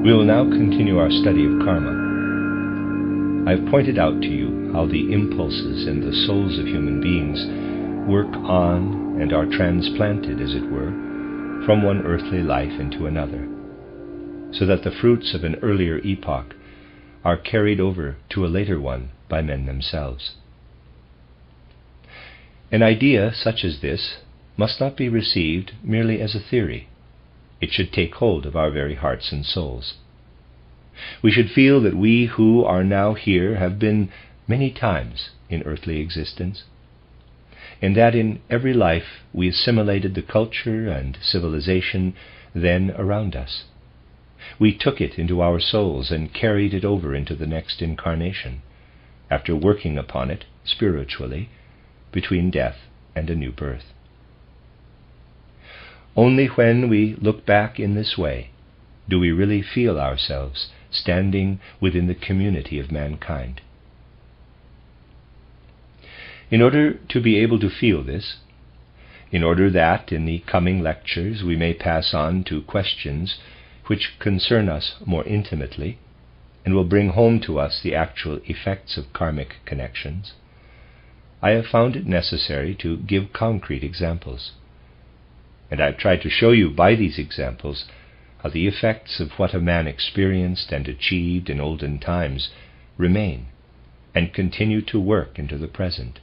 We will now continue our study of karma. I have pointed out to you how the impulses in the souls of human beings work on and are transplanted, as it were, from one earthly life into another, so that the fruits of an earlier epoch are carried over to a later one by men themselves. An idea such as this must not be received merely as a theory. It should take hold of our very hearts and souls. We should feel that we who are now here have been many times in earthly existence, and that in every life we assimilated the culture and civilization then around us. We took it into our souls and carried it over into the next incarnation, after working upon it spiritually between death and a new birth. Only when we look back in this way do we really feel ourselves standing within the community of mankind. In order to be able to feel this, in order that in the coming lectures we may pass on to questions which concern us more intimately and will bring home to us the actual effects of karmic connections, I have found it necessary to give concrete examples. And I have tried to show you by these examples how the effects of what a man experienced and achieved in olden times remain and continue to work into the present,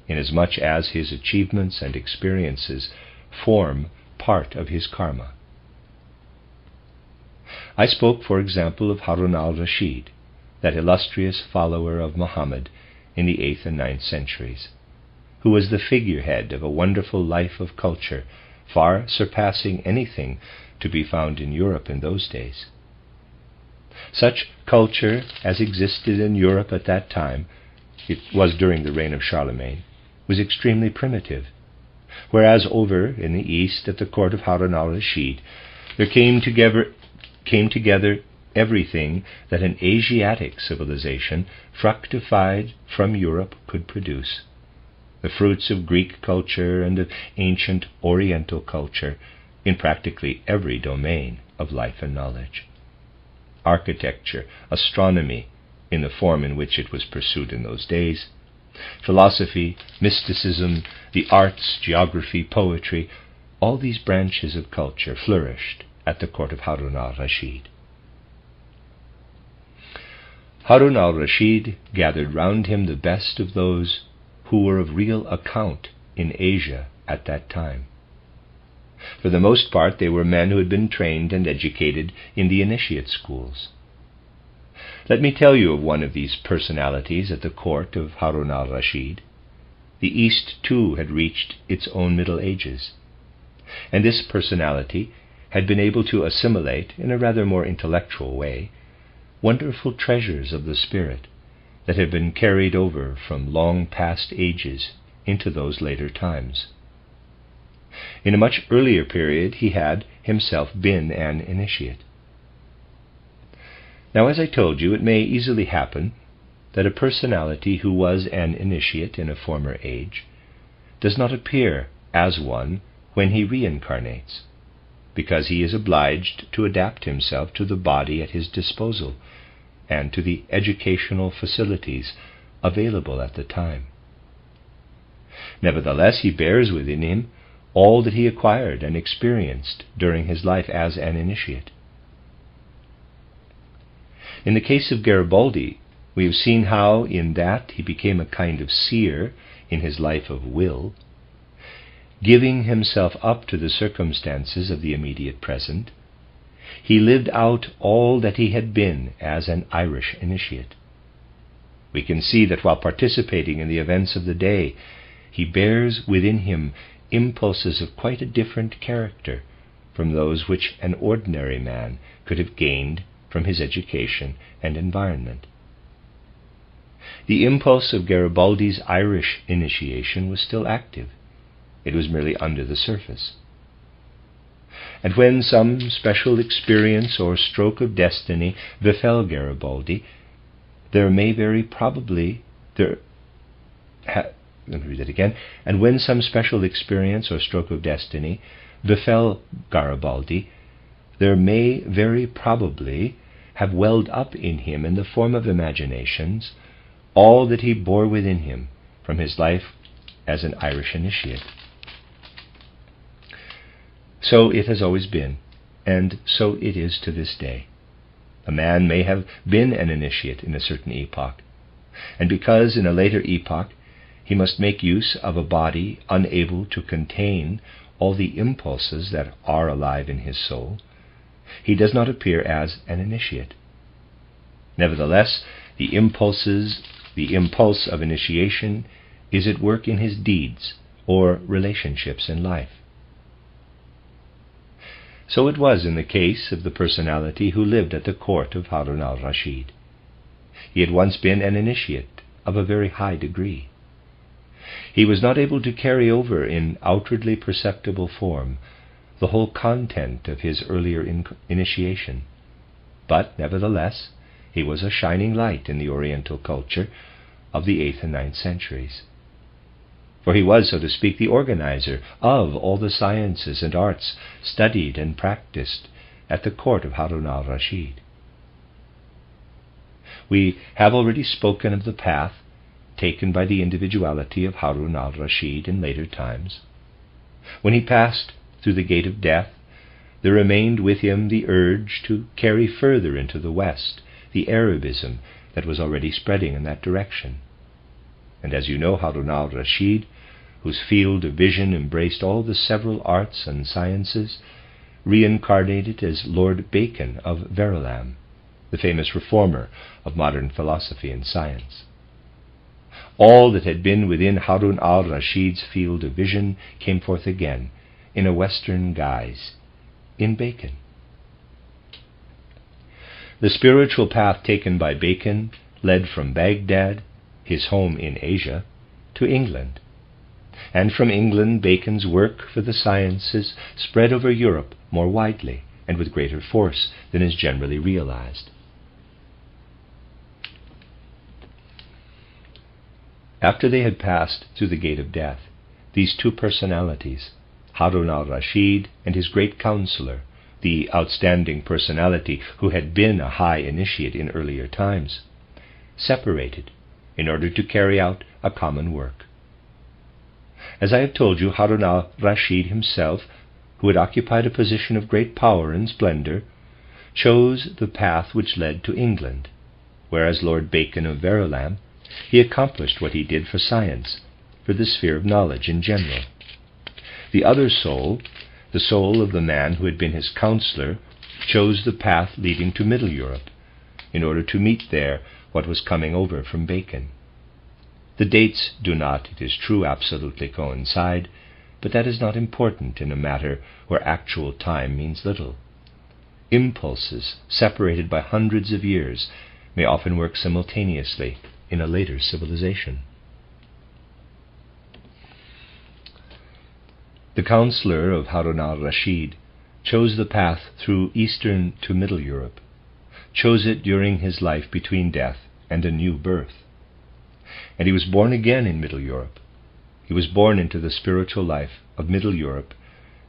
inasmuch as his achievements and experiences form part of his karma. I spoke, for example, of Harun al-Rashid, that illustrious follower of Muhammad in the 8th and 9th centuries, who was the figurehead of a wonderful life of culture far surpassing anything to be found in Europe in those days. Such culture as existed in Europe at that time, it was during the reign of Charlemagne, was extremely primitive, whereas over in the East at the court of Harun al-Rashid there came together everything that an Asiatic civilization fructified from Europe could produce. The fruits of Greek culture and of ancient Oriental culture in practically every domain of life and knowledge. Architecture, astronomy, in the form in which it was pursued in those days, philosophy, mysticism, the arts, geography, poetry, all these branches of culture flourished at the court of Harun al-Rashid. Harun al-Rashid gathered round him the best of those who were of real account in Asia at that time. For the most part, they were men who had been trained and educated in the initiate schools. Let me tell you of one of these personalities at the court of Harun al-Rashid. The East, too, had reached its own Middle Ages, and this personality had been able to assimilate, in a rather more intellectual way, wonderful treasures of the spirit that had been carried over from long past ages into those later times. In a much earlier period he had himself been an initiate. Now, as I told you, it may easily happen that a personality who was an initiate in a former age does not appear as one when he reincarnates, because he is obliged to adapt himself to the body at his disposal and to the educational facilities available at the time. Nevertheless, he bears within him all that he acquired and experienced during his life as an initiate. In the case of Garibaldi, we have seen how in that he became a kind of seer in his life of will, giving himself up to the circumstances of the immediate present. He lived out all that he had been as an Irish initiate. We can see that while participating in the events of the day, he bears within him impulses of quite a different character from those which an ordinary man could have gained from his education and environment. The impulse of Garibaldi's Irish initiation was still active. It was merely under the surface. And when some special experience or stroke of destiny befell Garibaldi, there may very probably And when some special experience or stroke of destiny befell Garibaldi, there may very probably have welled up in him in the form of imaginations all that he bore within him from his life as an Irish initiate. So it has always been, and so it is to this day. A man may have been an initiate in a certain epoch, and because in a later epoch he must make use of a body unable to contain all the impulses that are alive in his soul, he does not appear as an initiate. Nevertheless, the impulse of initiation is at work in his deeds or relationships in life. So it was in the case of the personality who lived at the court of Harun al-Rashid. He had once been an initiate of a very high degree. He was not able to carry over in outwardly perceptible form the whole content of his earlier initiation, but nevertheless he was a shining light in the Oriental culture of the 8th and 9th centuries. For he was, so to speak, the organizer of all the sciences and arts studied and practiced at the court of Harun al-Rashid. We have already spoken of the path taken by the individuality of Harun al-Rashid in later times. When he passed through the gate of death, there remained with him the urge to carry further into the West the Arabism that was already spreading in that direction. And as you know, Harun al-Rashid, whose field of vision embraced all the several arts and sciences, reincarnated as Lord Bacon of Verulam, the famous reformer of modern philosophy and science. All that had been within Harun al-Rashid's field of vision came forth again in a Western guise, in Bacon. The spiritual path taken by Bacon led from Baghdad, his home in Asia, to England. And from England, Bacon's work for the sciences spread over Europe more widely and with greater force than is generally realized. After they had passed through the gate of death, these two personalities, Harun al-Rashid and his great counselor, the outstanding personality who had been a high initiate in earlier times, separated in order to carry out a common work. As I have told you, Harun al-Rashid himself, who had occupied a position of great power and splendor, chose the path which led to England, whereas Lord Bacon of Verulam, he accomplished what he did for science, for the sphere of knowledge in general. The other soul, the soul of the man who had been his counselor, chose the path leading to Middle Europe, in order to meet there what was coming over from Bacon. The dates do not, it is true, absolutely coincide, but that is not important in a matter where actual time means little. Impulses, separated by hundreds of years, may often work simultaneously in a later civilization. The counselor of Harun al-Rashid chose the path through Eastern to Middle Europe, chose it during his life between death and a new birth. And he was born again in Middle Europe. He was born into the spiritual life of Middle Europe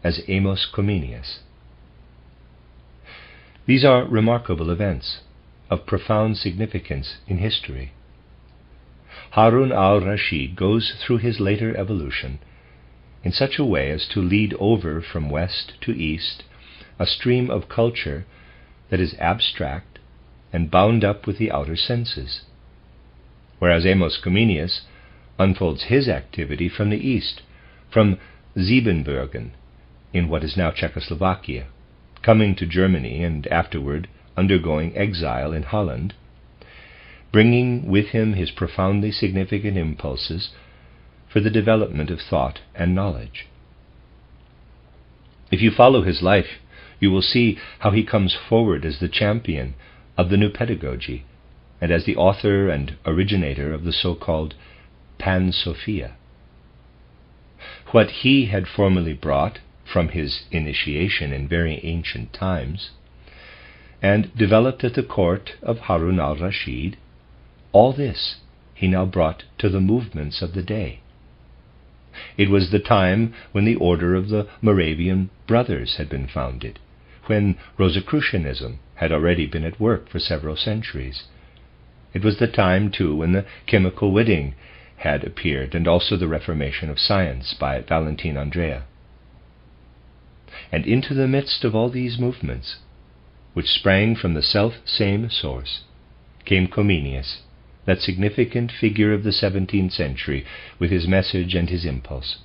as Amos Comenius. These are remarkable events of profound significance in history. Harun al-Rashid goes through his later evolution in such a way as to lead over from west to east a stream of culture that is abstract and bound up with the outer senses, whereas Amos Comenius unfolds his activity from the east, from Siebenbürgen, in what is now Czechoslovakia, coming to Germany and afterward undergoing exile in Holland, bringing with him his profoundly significant impulses for the development of thought and knowledge. If you follow his life, you will see how he comes forward as the champion of the new pedagogy and as the author and originator of the so-called Pan-Sophia. What he had formerly brought from his initiation in very ancient times and developed at the court of Harun al-Rashid, all this he now brought to the movements of the day. It was the time when the order of the Moravian Brothers had been founded, when Rosicrucianism had already been at work for several centuries. It was the time, too, when the chemical wedding had appeared, and also the reformation of science by Valentin Andrea. And into the midst of all these movements, which sprang from the self-same source, came Comenius, that significant figure of the 17th century, with his message and his impulse.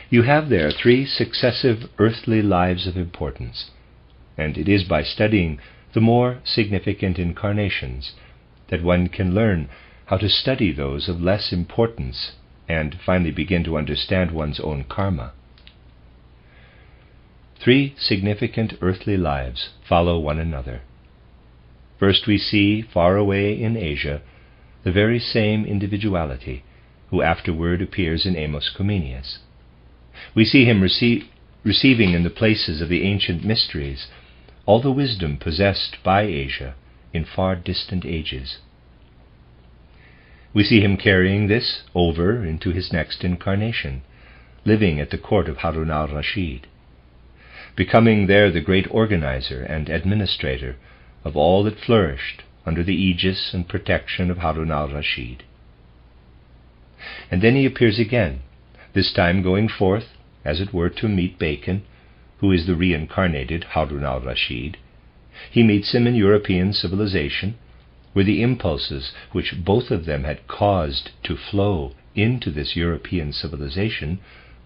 You have there 3 successive earthly lives of importance, and it is by studying the more significant incarnations that one can learn how to study those of less importance and finally begin to understand one's own karma. 3 significant earthly lives follow one another. First we see, far away in Asia, the very same individuality who afterward appears in Amos Comenius. We see him receiving in the places of the ancient mysteries all the wisdom possessed by Asia in far distant ages. We see him carrying this over into his next incarnation, living at the court of Harun al-Rashid, becoming there the great organizer and administrator of all that flourished under the aegis and protection of Harun al-Rashid. And then he appears again, this time going forth, as it were, to meet Bacon, who is the reincarnated Harun al-Rashid. He meets him in European civilization, where the impulses which both of them had caused to flow into this European civilization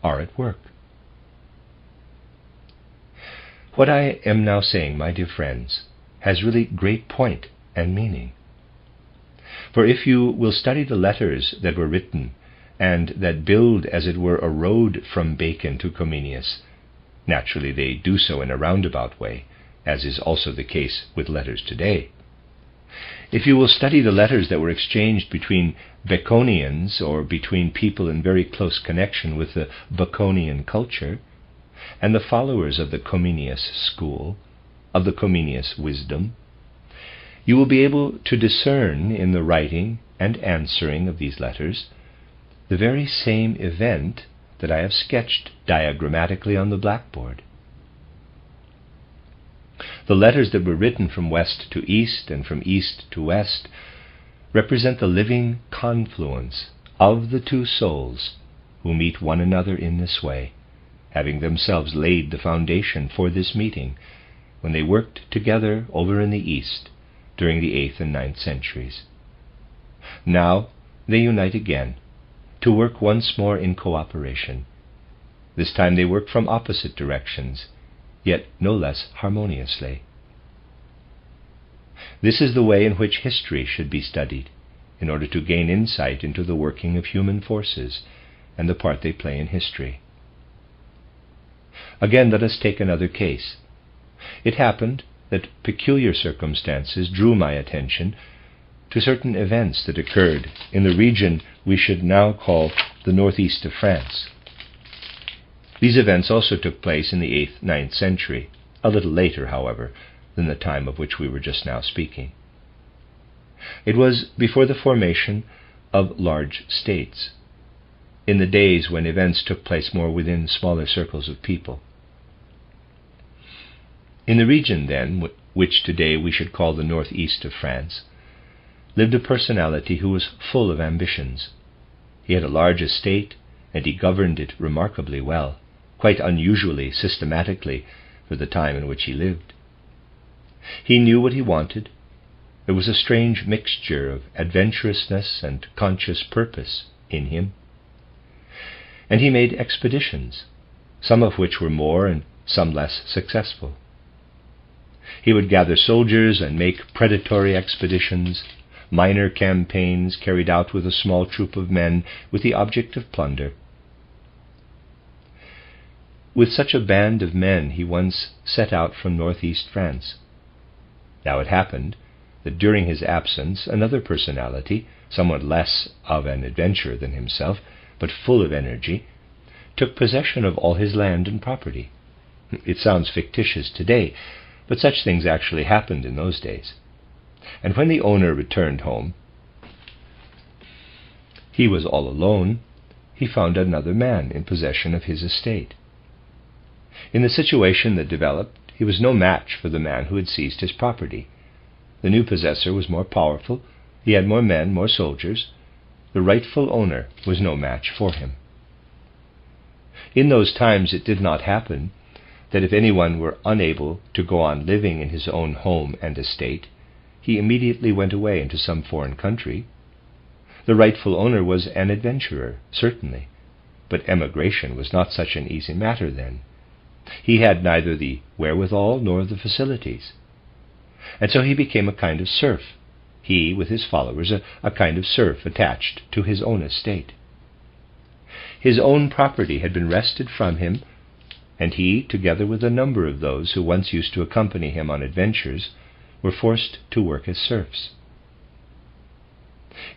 are at work. What I am now saying, my dear friends, has really great point and meaning. For if you will study the letters that were written, and that build, as it were, a road from Bacon to Comenius, naturally they do so in a roundabout way, as is also the case with letters today. If you will study the letters that were exchanged between Baconians, or between people in very close connection with the Baconian culture, and the followers of the Comenius school, of the Comenius wisdom, you will be able to discern in the writing and answering of these letters the very same event that I have sketched diagrammatically on the blackboard. The letters that were written from west to east and from east to west represent the living confluence of the 2 souls who meet one another in this way, having themselves laid the foundation for this meeting when they worked together over in the east during the 8th and 9th centuries. Now they unite again to work once more in cooperation. This time they work from opposite directions, yet no less harmoniously. This is the way in which history should be studied, in order to gain insight into the working of human forces and the part they play in history. Again, let us take another case. It happened that peculiar circumstances drew my attention to certain events that occurred in the region we should now call the northeast of France. These events also took place in the 8th, 9th century, a little later, however, than the time of which we were just now speaking. It was before the formation of large states, in the days when events took place more within smaller circles of people. In the region, then, which today we should call the northeast of France, lived a personality who was full of ambitions. He had a large estate, and he governed it remarkably well, quite unusually systematically for the time in which he lived. He knew what he wanted. There was a strange mixture of adventurousness and conscious purpose in him. And he made expeditions, some of which were more and some less successful. He would gather soldiers and make predatory expeditions, minor campaigns carried out with a small troop of men with the object of plunder. With such a band of men he once set out from northeast France. Now it happened that during his absence another personality, somewhat less of an adventurer than himself, but full of energy, took possession of all his land and property. It sounds fictitious today, but such things actually happened in those days. And when the owner returned home, he was all alone. He found another man in possession of his estate. In the situation that developed, he was no match for the man who had seized his property. The new possessor was more powerful, he had more men, more soldiers. The rightful owner was no match for him. In those times it did not happen that if anyone were unable to go on living in his own home and estate, he immediately went away into some foreign country. The rightful owner was an adventurer, certainly, but emigration was not such an easy matter then. He had neither the wherewithal nor the facilities. And so he became a kind of serf, he with his followers, a kind of serf attached to his own estate. His own property had been wrested from him, and he, together with a number of those who once used to accompany him on adventures, were forced to work as serfs.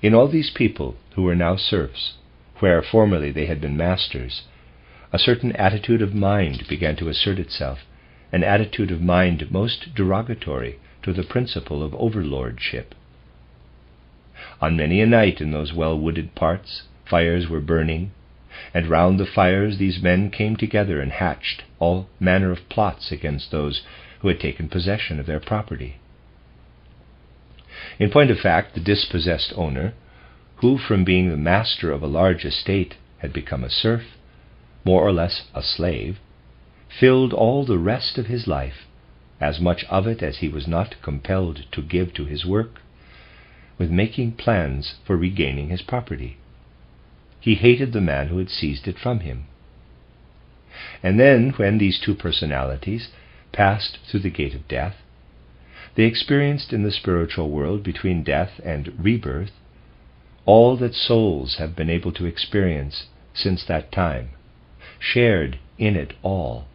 In all these people who were now serfs, where formerly they had been masters, a certain attitude of mind began to assert itself, an attitude of mind most derogatory to the principle of overlordship. On many a night in those well-wooded parts, fires were burning, and round the fires these men came together and hatched all manner of plots against those who had taken possession of their property. In point of fact, the dispossessed owner, who from being the master of a large estate had become a serf, more or less a slave, filled all the rest of his life, as much of it as he was not compelled to give to his work, with making plans for regaining his property. He hated the man who had seized it from him. And then, when these two personalities passed through the gate of death, they experienced in the spiritual world between death and rebirth all that souls have been able to experience since that time, shared in it all,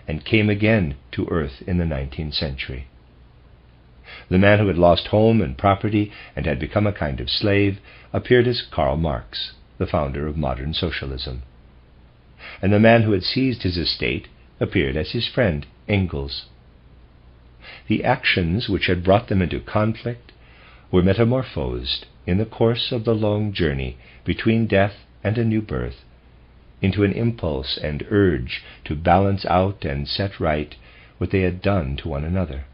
and came again to earth in the 19th century. The man who had lost home and property and had become a kind of slave appeared as Karl Marx, the founder of modern socialism. And the man who had seized his estate appeared as his friend Engels. The actions which had brought them into conflict were metamorphosed in the course of the long journey between death and a new birth into an impulse and urge to balance out and set right what they had done to one another.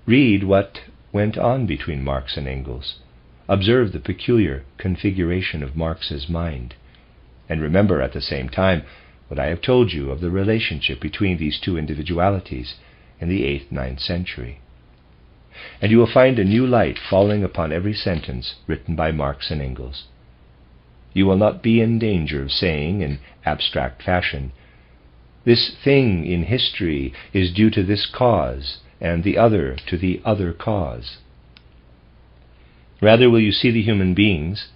Read what went on between Marx and Engels. Observe the peculiar configuration of Marx's mind, and remember at the same time what I have told you of the relationship between these two individualities in the 8th, 9th century. And you will find a new light falling upon every sentence written by Marx and Engels. You will not be in danger of saying in abstract fashion, "This thing in history is due to this cause, and the other to the other cause." Rather will you see the human beings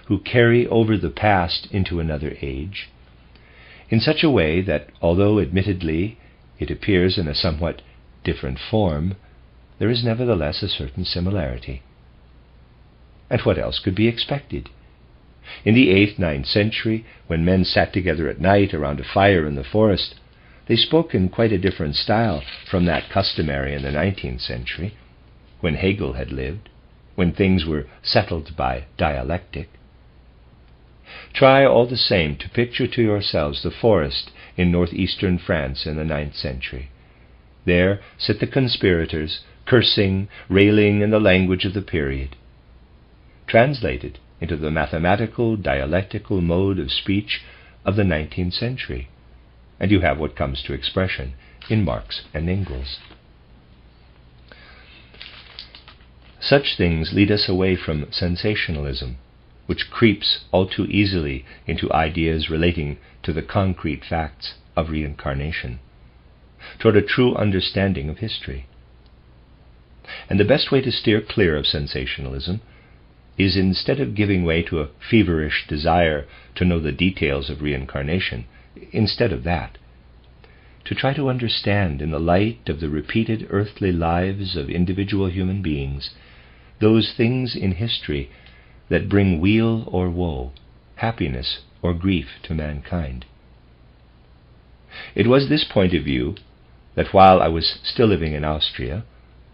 who carry over the past into another age in such a way that, although admittedly it appears in a somewhat different form, there is nevertheless a certain similarity. And what else could be expected? In the 8th, 9th century, when men sat together at night around a fire in the forest, they spoke in quite a different style from that customary in the 19th century, when Hegel had lived, when things were settled by dialectic. Try all the same to picture to yourselves the forest in northeastern France in the 9th century. There sit the conspirators, cursing, railing in the language of the period. Translate it into the mathematical, dialectical mode of speech of the 19th century, and you have what comes to expression in Marx and Engels. Such things lead us away from sensationalism, which creeps all too easily into ideas relating to the concrete facts of reincarnation, toward a true understanding of history. And the best way to steer clear of sensationalism is, instead of giving way to a feverish desire to know the details of reincarnation, instead of that, to try to understand in the light of the repeated earthly lives of individual human beings those things in history that bring weal or woe, happiness or grief to mankind. It was this point of view that while I was still living in Austria,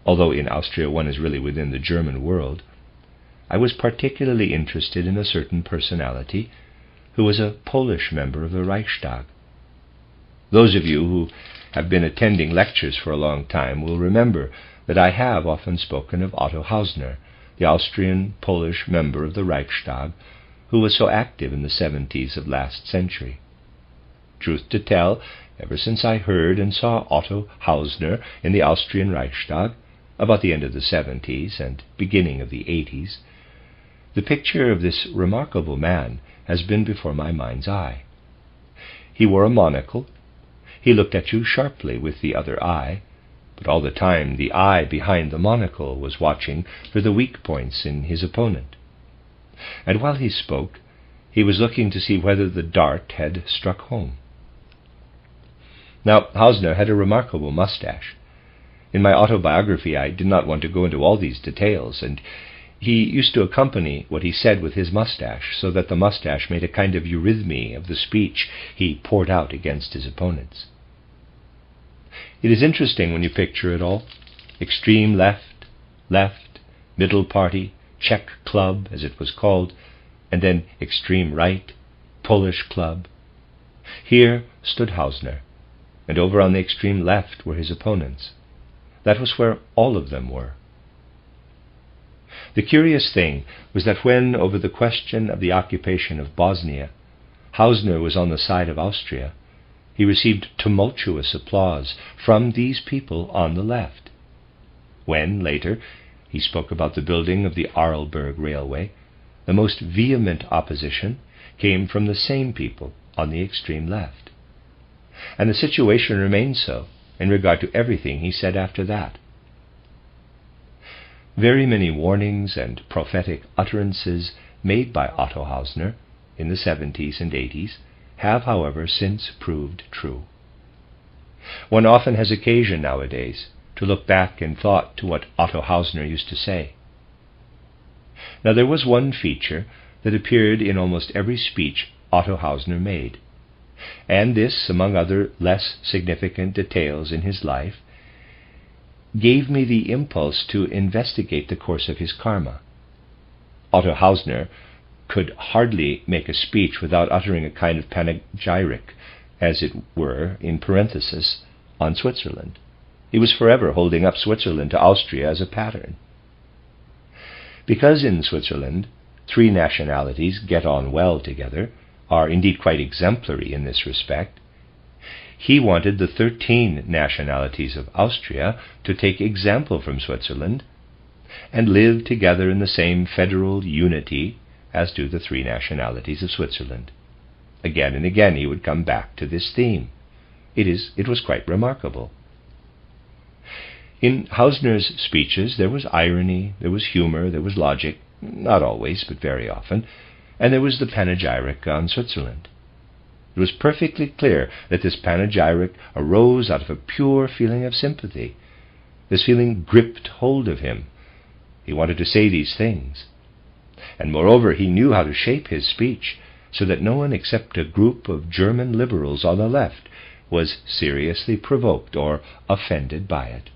although in Austria one is really within the German world, I was particularly interested in a certain personality who was a Polish member of the Reichstag, Those of you who have been attending lectures for a long time will remember that I have often spoken of Otto Hausner, the Austrian-Polish member of the Reichstag, who was so active in the 70s of last century. Truth to tell, ever since I heard and saw Otto Hausner in the Austrian Reichstag, about the end of the 70s and beginning of the 80s, the picture of this remarkable man has been before my mind's eye. He wore a monocle. He looked at you sharply with the other eye, but all the time the eye behind the monocle was watching for the weak points in his opponent. And while he spoke, he was looking to see whether the dart had struck home. Now, Hausner had a remarkable mustache. In my autobiography, I did not want to go into all these details, and he used to accompany what he said with his mustache, so that the mustache made a kind of eurythmy of the speech he poured out against his opponents. It is interesting when you picture it all. Extreme left, middle party, Czech club, as it was called, and then extreme right, Polish club. Here stood Hausner, and over on the extreme left were his opponents. That was where all of them were. The curious thing was that when, over the question of the occupation of Bosnia, Hausner was on the side of Austria, he received tumultuous applause from these people on the left. When, later, he spoke about the building of the Arlberg Railway, the most vehement opposition came from the same people on the extreme left. And the situation remained so in regard to everything he said after that. Very many warnings and prophetic utterances made by Otto Hausner in the 70s and 80s have, however, since proved true. One often has occasion nowadays to look back in thought to what Otto Hausner used to say. Now, there was one feature that appeared in almost every speech Otto Hausner made, and this, among other less significant details in his life, gave me the impulse to investigate the course of his karma. Otto Hausner could hardly make a speech without uttering a kind of panegyric, as it were, in parenthesis, on Switzerland. He was forever holding up Switzerland to Austria as a pattern. Because in Switzerland 3 nationalities get on well together, are indeed quite exemplary in this respect, he wanted the 13 nationalities of Austria to take example from Switzerland and live together in the same federal unity as do the 3 nationalities of Switzerland. Again and again he would come back to this theme. It was quite remarkable. In Hausner's speeches there was irony, there was humor, there was logic, not always, but very often, and there was the panegyric on Switzerland. It was perfectly clear that this panegyric arose out of a pure feeling of sympathy. This feeling gripped hold of him. He wanted to say these things. And moreover, he knew how to shape his speech so that no one except a group of German liberals on the left was seriously provoked or offended by it.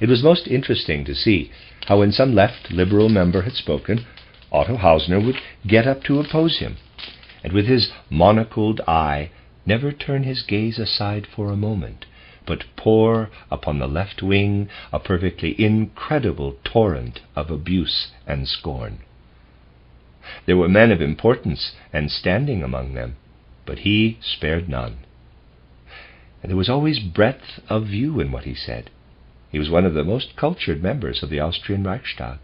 It was most interesting to see how when some left liberal member had spoken, Otto Hausner would get up to oppose him, and with his monocled eye never turn his gaze aside for a moment, but pour upon the left wing a perfectly incredible torrent of abuse and scorn. There were men of importance and standing among them, but he spared none. And there was always breadth of view in what he said. He was one of the most cultured members of the Austrian Reichstag.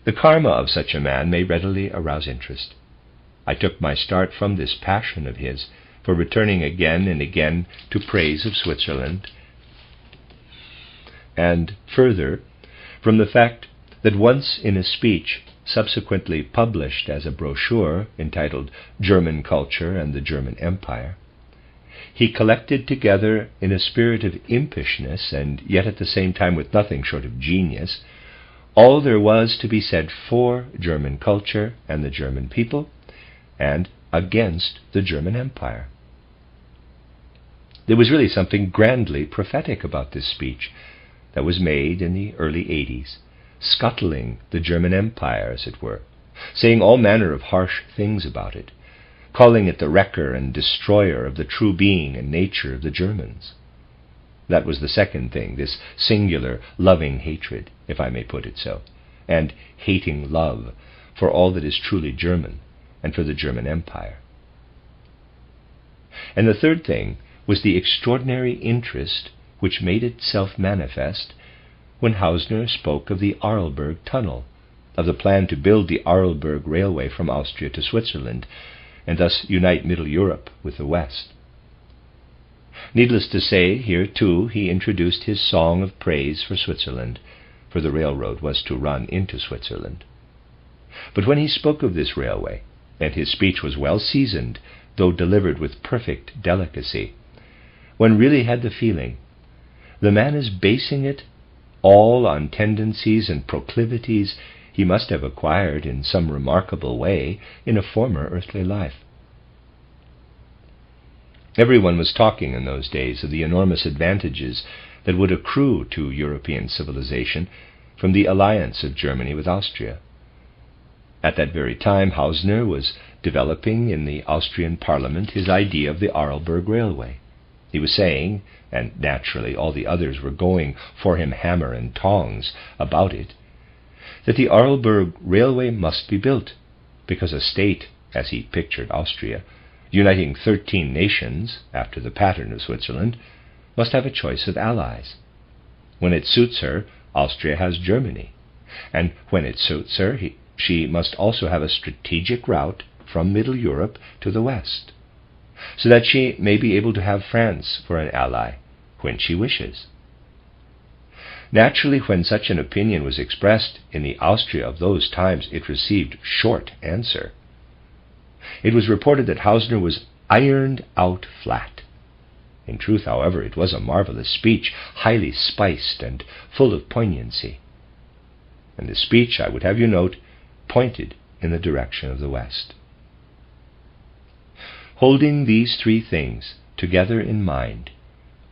The karma of such a man may readily arouse interest. I took my start from this passion of his for returning again and again to praise of Switzerland, and further, from the fact that once in a speech subsequently published as a brochure entitled German Culture and the German Empire, he collected together in a spirit of impishness, and yet at the same time with nothing short of genius, all there was to be said for German culture and the German people, and against the German Empire. There was really something grandly prophetic about this speech that was made in the early 80s, scuttling the German Empire, as it were, saying all manner of harsh things about it, calling it the wrecker and destroyer of the true being and nature of the Germans. That was the second thing, this singular loving hatred, if I may put it so, and hating love for all that is truly German and for the German Empire. And the third thing was the extraordinary interest which made itself manifest when Hausner spoke of the Arlberg Tunnel, of the plan to build the Arlberg Railway from Austria to Switzerland, and thus unite Middle Europe with the West. Needless to say, here too he introduced his song of praise for Switzerland, for the railroad was to run into Switzerland. But when he spoke of this railway, and his speech was well seasoned, though delivered with perfect delicacy, one really had the feeling, the man is basing it all on tendencies and proclivities he must have acquired in some remarkable way in a former earthly life. Everyone was talking in those days of the enormous advantages that would accrue to European civilization from the alliance of Germany with Austria. At that very time, Hausner was developing in the Austrian parliament his idea of the Arlberg Railway. He was saying, and naturally all the others were going for him hammer and tongs about it, that the Arlberg Railway must be built, because a state, as he pictured Austria, uniting 13 nations, after the pattern of Switzerland, must have a choice of allies. When it suits her, Austria has Germany, and when it suits her, she must also have a strategic route from Middle Europe to the West, so that she may be able to have France for an ally when she wishes. Naturally, when such an opinion was expressed in the Austria of those times, it received short answer. It was reported that Hausner was ironed out flat. In truth, however, it was a marvelous speech, highly spiced and full of poignancy. And the speech, I would have you note, pointed in the direction of the West. Holding these three things together in mind,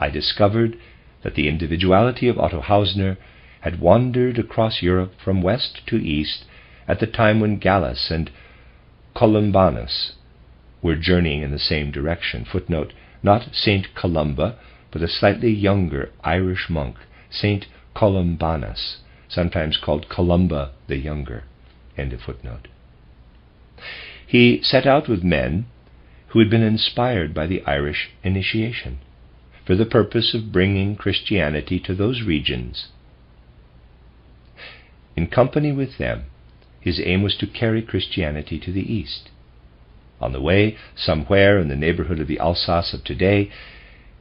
I discovered that the individuality of Otto Hausner had wandered across Europe from west to east at the time when Gallus and Columbanus were journeying in the same direction. Footnote, not Saint Columba, but a slightly younger Irish monk, Saint Columbanus, sometimes called Columba the Younger. End of footnote. He set out with men who had been inspired by the Irish initiation, for the purpose of bringing Christianity to those regions. In company with them, his aim was to carry Christianity to the east. On the way, somewhere in the neighborhood of the Alsace of today,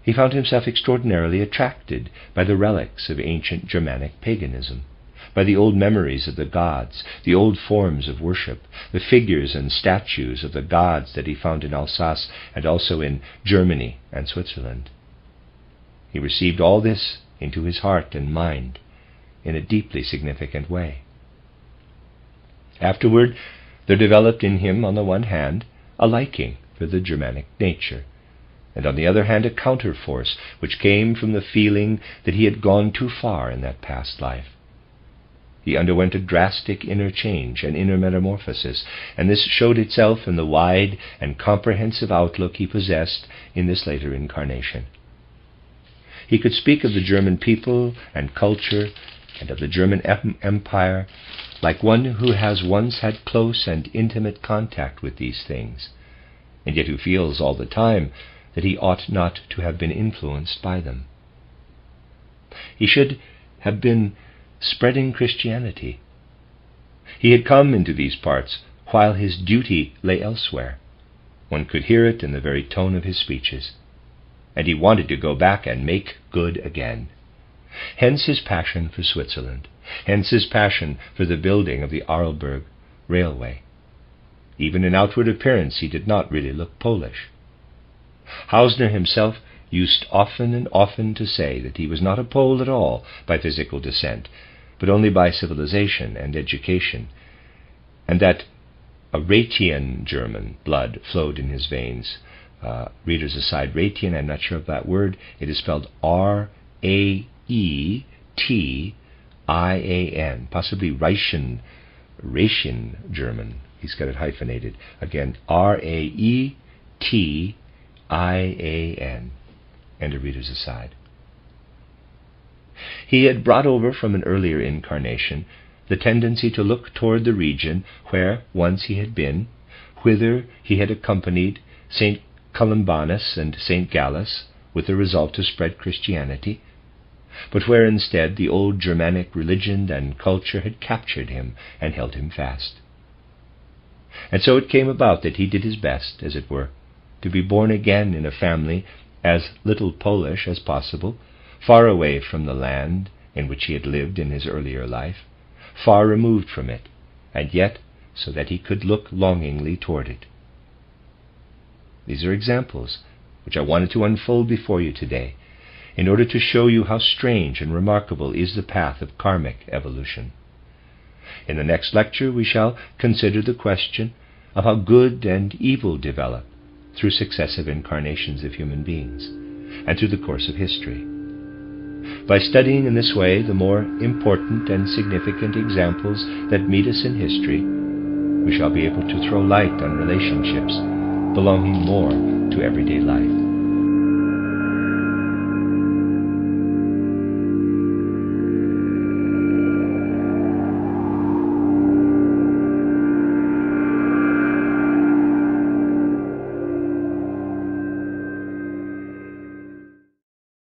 he found himself extraordinarily attracted by the relics of ancient Germanic paganism, by the old memories of the gods, the old forms of worship, the figures and statues of the gods that he found in Alsace and also in Germany and Switzerland. He received all this into his heart and mind in a deeply significant way. Afterward, there developed in him, on the one hand, a liking for the Germanic nature, and on the other hand a counterforce which came from the feeling that he had gone too far in that past life. He underwent a drastic inner change, an inner metamorphosis, and this showed itself in the wide and comprehensive outlook he possessed in this later incarnation. He could speak of the German people and culture and of the German Empire like one who has once had close and intimate contact with these things, and yet who feels all the time that he ought not to have been influenced by them. He should have been spreading Christianity. He had come into these parts while his duty lay elsewhere. One could hear it in the very tone of his speeches. And he wanted to go back and make good again. Hence his passion for Switzerland. Hence his passion for the building of the Arlberg Railway. Even in outward appearance he did not really look Polish. Hausner himself used often and often to say that he was not a Pole at all by physical descent, but only by civilization and education, and that a Ratian German blood flowed in his veins. Readers aside, Ratian, I'm not sure of that word. It is spelled R-A-E-T-I-A-N, possibly Ratian German he's got it hyphenated. Again, R-A-E-T-I-A-N. End of reader's aside. He had brought over from an earlier incarnation the tendency to look toward the region where once he had been, whither he had accompanied St. Columbanus and St. Gallus, with the result to spread Christianity, but where instead the old Germanic religion and culture had captured him and held him fast. And so it came about that he did his best, as it were, to be born again in a family as little Polish as possible, far away from the land in which he had lived in his earlier life, far removed from it, and yet so that he could look longingly toward it. These are examples which I wanted to unfold before you today, in order to show you how strange and remarkable is the path of karmic evolution. In the next lecture we shall consider the question of how good and evil develop through successive incarnations of human beings, and through the course of history. By studying in this way the more important and significant examples that meet us in history, we shall be able to throw light on relationships belonging more to everyday life.